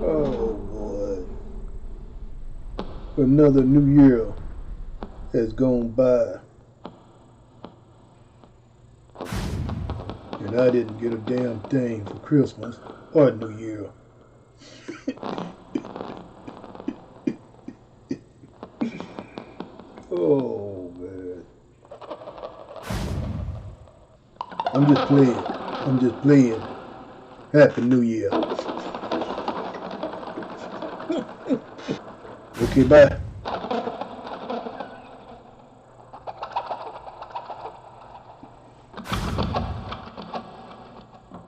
Oh boy. Another new year has gone by and I didn't get a damn thing for Christmas or New Year. Oh man. I'm just playing. I'm just playing. Happy New Year. Okay, bye.